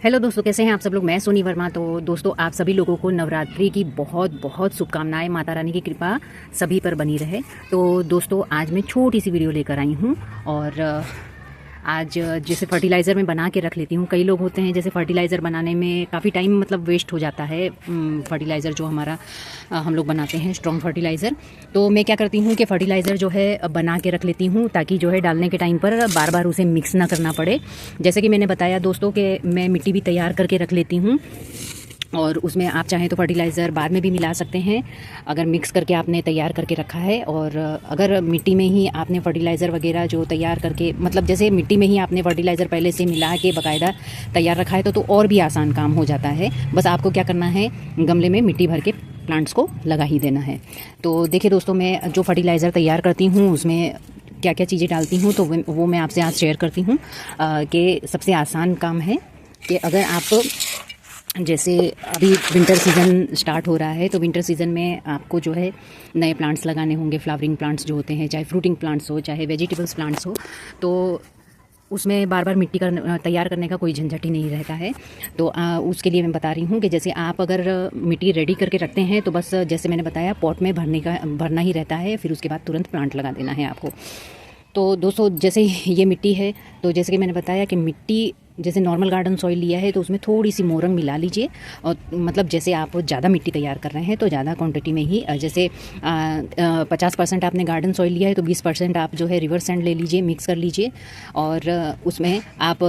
Hello दोस्तों, कैसे हैं आप सब लोग। मैं सोनी वर्मा। तो दोस्तों, आप सभी लोगों को नवरात्रि की बहुत बहुत शुभकामनाएं। माता रानी की कृपा सभी पर बनी रहे। तो दोस्तों, आज मैं छोटी सी वीडियो लेकर आई हूँ और आज जैसे फर्टिलाइज़र में बना के रख लेती हूँ। कई लोग होते हैं जैसे फर्टिलाइज़र बनाने में काफ़ी टाइम वेस्ट हो जाता है। फर्टिलाइज़र जो हमारा हम लोग बनाते हैं स्ट्रॉन्ग फर्टिलाइज़र, तो मैं क्या करती हूँ कि फ़र्टिलाइज़र जो है बना के रख लेती हूँ ताकि जो है डालने के टाइम पर बार बार उसे मिक्स ना करना पड़े। जैसे कि मैंने बताया दोस्तों कि मैं मिट्टी भी तैयार करके रख लेती हूँ और उसमें आप चाहें तो फर्टिलाइज़र बाद में भी मिला सकते हैं अगर मिक्स करके आपने तैयार करके रखा है। और अगर मिट्टी में ही आपने फर्टिलाइज़र वगैरह जो तैयार करके जैसे मिट्टी में ही आपने फर्टिलाइज़र पहले से मिला के बाकायदा तैयार रखा है तो और भी आसान काम हो जाता है। बस आपको क्या करना है, गमले में मिट्टी भर के प्लांट्स को लगा ही देना है। तो देखिए दोस्तों, मैं जो फर्टिलाइज़र तैयार करती हूँ उसमें क्या क्या चीज़ें डालती हूँ तो वो मैं आपसे आज शेयर करती हूँ कि सबसे आसान काम है कि अगर आप जैसे अभी विंटर सीज़न स्टार्ट हो रहा है तो विंटर सीज़न में आपको जो है नए प्लांट्स लगाने होंगे। फ्लावरिंग प्लांट्स जो होते हैं, चाहे फ्रूटिंग प्लांट्स हो चाहे वेजिटेबल्स प्लांट्स हो, तो उसमें बार बार मिट्टी का तैयार करने का कोई झंझट ही नहीं रहता है। तो उसके लिए मैं बता रही हूँ कि जैसे आप अगर मिट्टी रेडी करके रखते हैं तो बस जैसे मैंने बताया पॉट में भरना ही रहता है, फिर उसके बाद तुरंत प्लांट लगा देना है आपको। तो दोस्तों, जैसे ये मिट्टी है तो जैसे कि मैंने बताया कि मिट्टी जैसे नॉर्मल गार्डन सॉइल लिया है तो उसमें थोड़ी सी मोरंग मिला लीजिए। और जैसे आप ज़्यादा मिट्टी तैयार कर रहे हैं तो ज़्यादा क्वांटिटी में ही, जैसे 50% आपने गार्डन सॉइल लिया है तो 20% आप जो है रिवर सैंड ले लीजिए, मिक्स कर लीजिए और उसमें आप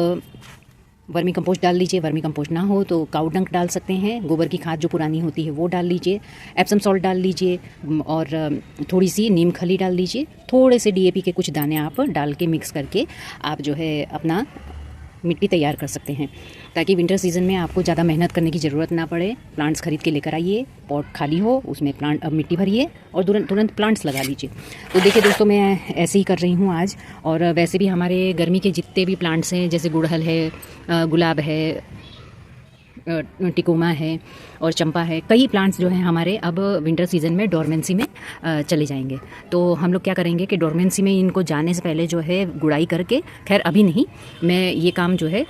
वर्मी कंपोस्ट डाल लीजिए। वर्मी कंपोस्ट ना हो तो काऊ डंक डाल सकते हैं, गोबर की खाद जो पुरानी होती है वो डाल लीजिए, एप्सम सॉल्ट डाल लीजिए और थोड़ी सी नीम खली डाल लीजिए। थोड़े से डीएपी के कुछ दाने आप डाल के मिक्स करके आप जो है अपना मिट्टी तैयार कर सकते हैं ताकि विंटर सीज़न में आपको ज़्यादा मेहनत करने की ज़रूरत ना पड़े। प्लांट्स खरीद के लेकर आइए, पॉट खाली हो उसमें मिट्टी भरिए और तुरंत प्लांट्स लगा लीजिए। तो देखिए दोस्तों, मैं ऐसे ही कर रही हूँ आज। और वैसे भी हमारे गर्मी के जितने भी प्लांट्स हैं जैसे गुड़हल है, गुलाब है, टिकोमा है और चंपा है, कई प्लांट्स जो हैं हमारे अब विंटर सीज़न में डोरमेंसी में चले जाएंगे। तो हम लोग क्या करेंगे कि डोरमेंसी में इनको जाने से पहले जो है गुड़ाई करके, खैर अभी नहीं, मैं ये काम जो है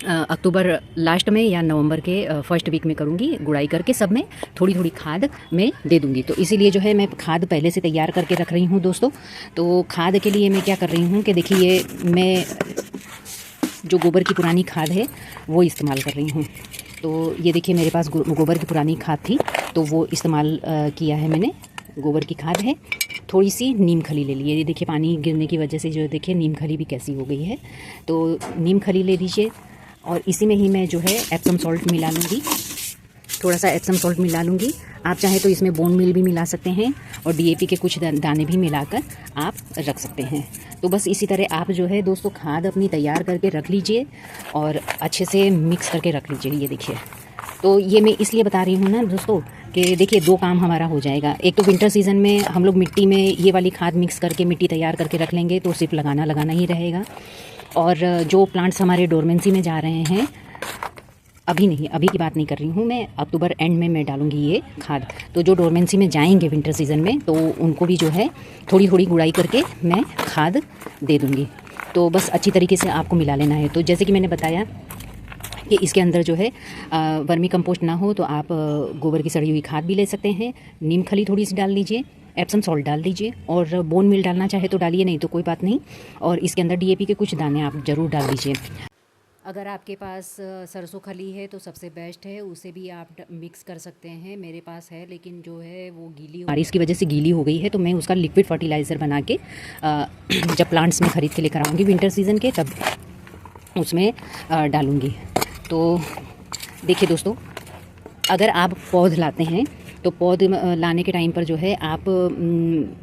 अक्टूबर लास्ट में या नवंबर के फर्स्ट वीक में करूँगी। गुड़ाई करके सब में थोड़ी थोड़ी खाद मैं दे दूँगी। तो इसीलिए जो है मैं खाद पहले से तैयार करके रख रही हूँ दोस्तों। तो खाद के लिए मैं क्या कर रही हूँ कि देखिए, मैं जो गोबर की पुरानी खाद है वो इस्तेमाल कर रही हूँ। तो ये देखिए, मेरे पास गोबर की पुरानी खाद थी तो वो इस्तेमाल किया है मैंने। गोबर की खाद है, थोड़ी सी नीम खली ले ली है। ये देखिए, पानी गिरने की वजह से जो देखिए नीम खली भी कैसी हो गई है। तो नीम खली ले लीजिए और इसी में ही मैं जो है एप्सम सॉल्ट मिला लूँगी, थोड़ा सा एप्सम सॉल्ट मिला लूँगी। आप चाहें तो इसमें बोन मील भी मिला सकते हैं और डीएपी के कुछ दाने भी मिलाकर आप रख सकते हैं। तो बस इसी तरह आप जो है दोस्तों खाद अपनी तैयार करके रख लीजिए और अच्छे से मिक्स करके रख लीजिए। ये देखिए, तो ये मैं इसलिए बता रही हूँ ना दोस्तों कि देखिए दो काम हमारा हो जाएगा। एक तो विंटर सीज़न में हम लोग मिट्टी में ये वाली खाद मिक्स करके मिट्टी तैयार करके रख लेंगे तो सिर्फ लगाना ही रहेगा। और जो प्लांट्स हमारे डोरमेंसी में जा रहे हैं, अभी नहीं, अभी की बात नहीं कर रही हूँ मैं, अक्टूबर एंड में मैं डालूंगी ये खाद। तो जो डोरमेंसी में जाएंगे विंटर सीज़न में तो उनको भी जो है थोड़ी थोड़ी गुड़ाई करके मैं खाद दे दूँगी। तो बस अच्छी तरीके से आपको मिला लेना है। तो जैसे कि मैंने बताया कि इसके अंदर जो है वर्मी कंपोस्ट ना हो तो आप गोबर की सड़ी हुई खाद भी ले सकते हैं, नीम खली थोड़ी सी डाल लीजिए, एप्सम सॉल्ट डाल दीजिए और बोन मील डालना चाहे तो डालिए, नहीं तो कोई बात नहीं। और इसके अंदर डीएपी के कुछ दाने आप ज़रूर डाल दीजिए। अगर आपके पास सरसों खली है तो सबसे बेस्ट है, उसे भी आप मिक्स कर सकते हैं। मेरे पास है लेकिन जो है वो गीली, बारिश की वजह से गीली हो गई है, तो मैं उसका लिक्विड फर्टिलाइज़र बना के जब प्लांट्स में ख़रीद के लेकर आऊँगी विंटर सीज़न के तब उसमें डालूँगी। तो देखिए दोस्तों, अगर आप पौध लाते हैं तो पौध लाने के टाइम पर जो है आप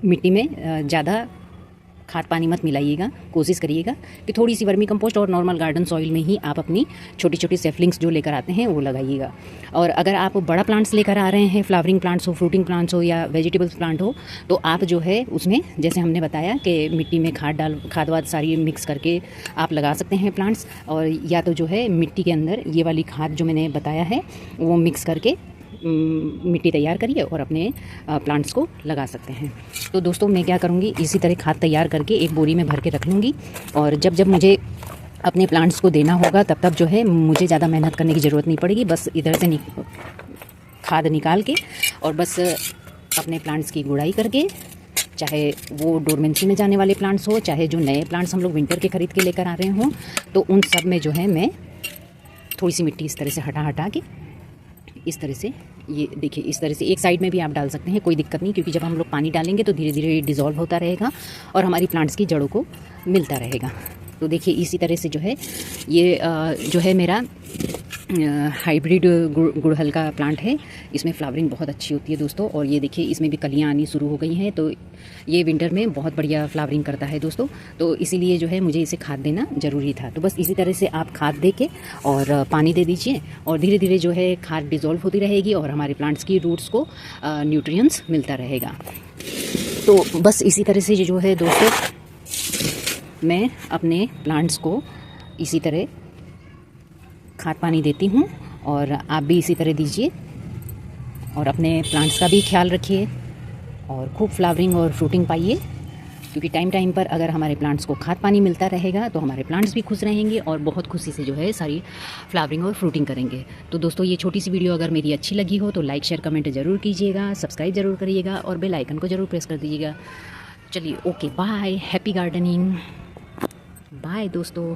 मिट्टी में ज़्यादा खाद पानी मत मिलाइएगा। कोशिश करिएगा कि थोड़ी सी वर्मी कंपोस्ट और नॉर्मल गार्डन सॉइल में ही आप अपनी छोटी छोटी सेफलिंग्स जो लेकर आते हैं वो लगाइएगा। और अगर आप बड़ा प्लांट्स लेकर आ रहे हैं, फ्लावरिंग प्लांट्स हो, फ्रूटिंग प्लांट्स हो या वेजिटेबल्स प्लांट हो, तो आप जो है उसमें जैसे हमने बताया कि मिट्टी में खाद वाद सारी मिक्स करके आप लगा सकते हैं प्लांट्स। और या तो जो है मिट्टी के अंदर ये वाली खाद जो मैंने बताया है वो मिक्स करके मिट्टी तैयार करिए और अपने प्लांट्स को लगा सकते हैं। तो दोस्तों, मैं क्या करूँगी, इसी तरह खाद तैयार करके एक बोरी में भर के रख लूँगी और जब जब मुझे अपने प्लांट्स को देना होगा, तब तक जो है मुझे ज़्यादा मेहनत करने की ज़रूरत नहीं पड़ेगी। बस इधर से खाद निकाल के और बस अपने प्लांट्स की गुड़ाई करके, चाहे वो डोरमेंसी में जाने वाले प्लांट्स हो, चाहे जो नए प्लांट्स हम लोग विंटर के ख़रीद के लेकर आ रहे हों, तो उन सब में जो है मैं थोड़ी सी मिट्टी इस तरह से हटा के इस तरह से, ये देखिए इस तरह से एक साइड में भी आप डाल सकते हैं, कोई दिक्कत नहीं, क्योंकि जब हम लोग पानी डालेंगे तो धीरे धीरे ये डिज़ोल्व होता रहेगा और हमारी प्लांट्स की जड़ों को मिलता रहेगा। तो देखिए इसी तरह से जो है ये जो है मेरा हाइब्रिड गुड़हल का प्लांट है। इसमें फ्लावरिंग बहुत अच्छी होती है दोस्तों, और ये देखिए इसमें भी कलियां आनी शुरू हो गई हैं, तो ये विंटर में बहुत बढ़िया फ्लावरिंग करता है दोस्तों। तो इसीलिए जो है मुझे इसे खाद देना ज़रूरी था। तो बस इसी तरह से आप खाद दे के और पानी दे दीजिए, और धीरे धीरे जो है खाद डिज़ोल्व होती रहेगी और हमारे प्लांट्स की रूट्स को न्यूट्रिएंट्स मिलता रहेगा। तो बस इसी तरह से जो है दोस्तों मैं अपने प्लांट्स को इसी तरह खाद पानी देती हूँ, और आप भी इसी तरह दीजिए और अपने प्लांट्स का भी ख्याल रखिए और खूब फ्लावरिंग और फ्रूटिंग पाइए, क्योंकि टाइम टाइम पर अगर हमारे प्लांट्स को खाद पानी मिलता रहेगा तो हमारे प्लांट्स भी खुश रहेंगे और बहुत खुशी से जो है सारी फ्लावरिंग और फ्रूटिंग करेंगे। तो दोस्तों ये छोटी सी वीडियो अगर मेरी अच्छी लगी हो तो लाइक शेयर कमेंट ज़रूर कीजिएगा, सब्सक्राइब ज़रूर करिएगा और बेल आइकन को ज़रूर प्रेस कर दीजिएगा। चलिए okay bye, happy gardening, bye दोस्तों।